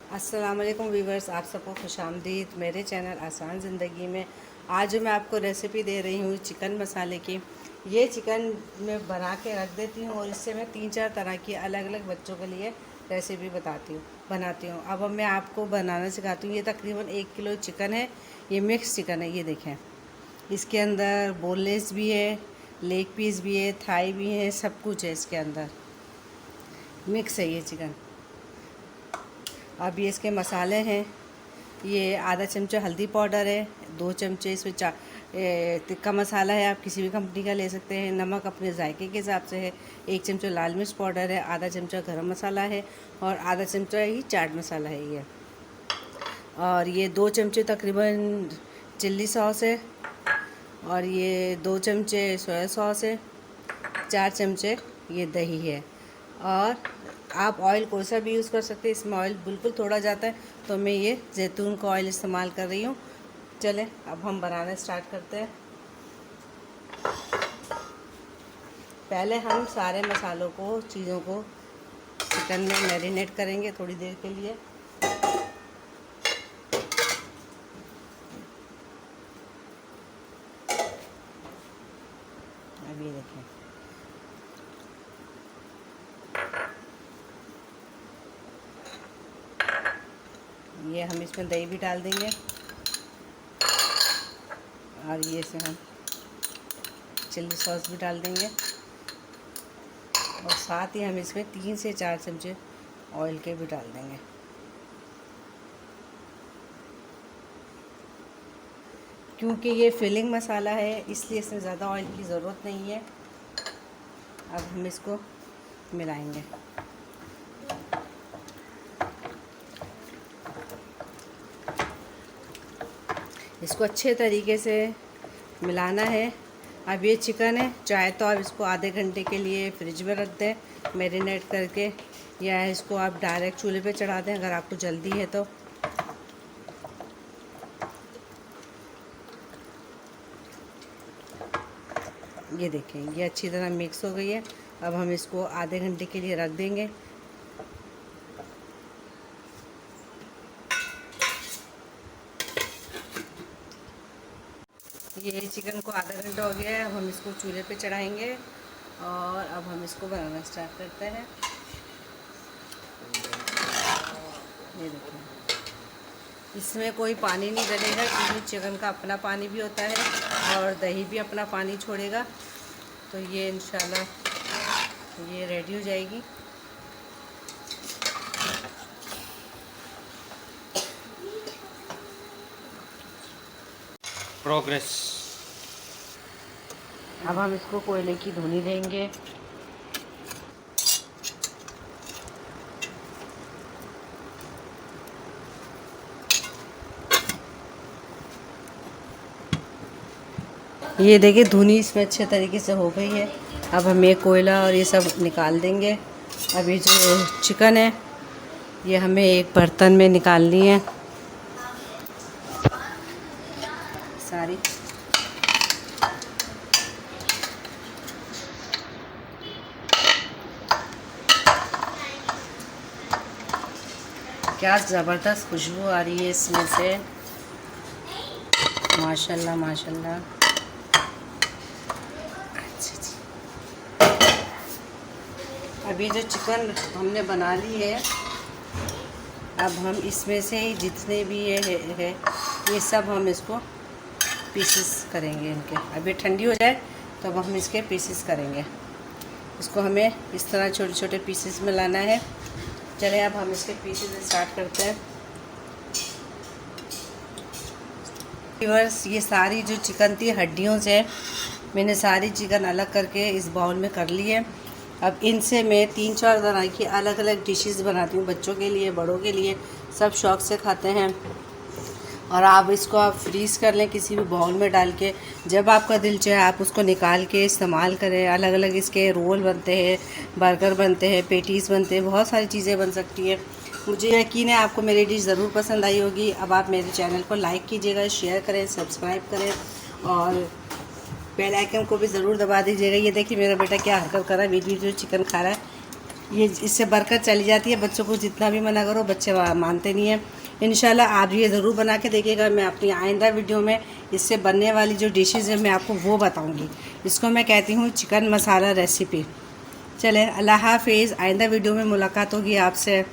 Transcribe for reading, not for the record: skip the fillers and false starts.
अस्सलाम वालेकुम वीवर्स, आप सबको खुशामदीद मेरे चैनल आसान ज़िंदगी में। आज मैं आपको रेसिपी दे रही हूँ चिकन मसाले की। ये चिकन मैं बना के रख देती हूँ और इससे मैं 3-4 तरह की अलग अलग बच्चों के लिए रेसिपी बनाती हूँ। अब मैं आपको बनाना सिखाती हूँ। ये तकरीबन 1 किलो चिकन है। ये मिक्स चिकन है, ये देखें। इसके अंदर बोनलेस भी है, लेग पीस भी है, थाई भी है, सब कुछ है इसके अंदर। मिक्स है ये चिकन। अब ये इसके मसाले हैं। ये आधा चमचा हल्दी पाउडर है, 2 चमचे इसमें तिक्का मसाला है, आप किसी भी कंपनी का ले सकते हैं। नमक अपने जायके के हिसाब से है। 1 चमचा लाल मिर्च पाउडर है, आधा चमचा गरम मसाला है और आधा चमचा ही चाट मसाला है ये। और ये 2 चमचे तकरीबन चिल्ली सॉस है और ये 2 चमचे सोया सॉस है, 4 चमचे ये दही है। और आप ऑयल कौन सा भी यूज़ कर सकते हैं। इसमें ऑयल बिल्कुल थोड़ा जाता है, तो मैं ये जैतून का ऑयल इस्तेमाल कर रही हूँ। चलें अब हम बनाना स्टार्ट करते हैं। पहले हम सारे मसालों को, चीज़ों को चिकन में मैरिनेट करेंगे थोड़ी देर के लिए। अब ये देखें, ये हम इसमें दही भी डाल देंगे और ये से हम चिल्ली सॉस भी डाल देंगे और साथ ही हम इसमें 3 से 4 चमचे ऑयल के भी डाल देंगे। क्योंकि ये फिलिंग मसाला है, इसलिए इसमें ज़्यादा ऑयल की ज़रूरत नहीं है। अब हम इसको मिलाएंगे। इसको अच्छे तरीके से मिलाना है। अब ये चिकन है, चाहे तो आप इसको आधे घंटे के लिए फ्रिज में रख दें मैरिनेट करके, या इसको आप डायरेक्ट चूल्हे पे चढ़ा दें अगर आपको जल्दी है तो। ये देखें, ये अच्छी तरह मिक्स हो गई है। अब हम इसको आधे घंटे के लिए रख देंगे। ये चिकन को आधा घंटा हो गया है। अब हम इसको चूल्हे पे चढ़ाएंगे और अब हम इसको बनाना स्टार्ट करते हैं। ये देखिए, इसमें कोई पानी नहीं डलेगा क्योंकि चिकन का अपना पानी भी होता है और दही भी अपना पानी छोड़ेगा। तो ये इंशाल्लाह ये रेडी हो जाएगी। प्रोग्रेस। अब हम इसको कोयले की धुनी देंगे। ये देखिए, धुनी इसमें अच्छे तरीके से हो गई है। अब हम ये कोयला और ये सब निकाल देंगे। अब ये जो चिकन है ये हमें एक बर्तन में निकालनी है सारी। क्या ज़बरदस्त खुशबू आ रही है इसमें से, माशाल्लाह माशाल्लाह। अच्छा जी, अभी जो चिकन हमने बना ली है, अब हम इसमें से जितने भी है ये सब हम इसको पीसेस करेंगे इनके। अब ये ठंडी हो जाए तो अब हम इसके पीसेस करेंगे। इसको हमें इस तरह छोटे छोटे पीसेस में लाना है। चलें अब हम इसके पीसेस स्टार्ट करते हैं। व्यूअर्स, ये सारी जो चिकन थी हड्डियों से मैंने सारी चिकन अलग करके इस बाउल में कर ली है। अब इनसे मैं 3-4 तरह की अलग अलग डिशेस बनाती हूँ, बच्चों के लिए, बड़ों के लिए, सब शौक़ से खाते हैं। और आप इसको आप फ्रीज़ कर लें किसी भी बाउल में डाल के। जब आपका दिल चाहे आप उसको निकाल के इस्तेमाल करें। अलग अलग इसके रोल बनते हैं, बर्गर बनते हैं, पेटीज़ बनते हैं, बहुत सारी चीज़ें बन सकती हैं। मुझे यकीन है आपको मेरी डिश ज़रूर पसंद आई होगी। अब आप मेरे चैनल को लाइक कीजिएगा, शेयर करें, सब्सक्राइब करें और बेल आइकन को भी ज़रूर दबा दीजिएगा। ये देखिए मेरा बेटा क्या हरकत कर रहा है, बीच बीच में चिकन खा रहा है। ये इससे बरकत चली जाती है। बच्चों को जितना भी मना करो बच्चे मानते नहीं हैं। इंशाल्लाह आप ये ज़रूर बना के देखिएगा। मैं अपनी आइंदा वीडियो में इससे बनने वाली जो डिशेज़ है मैं आपको वो बताऊंगी। इसको मैं कहती हूँ चिकन मसाला रेसिपी। चलें, अल्लाह हाफिज़। आइंदा वीडियो में मुलाकात होगी आपसे।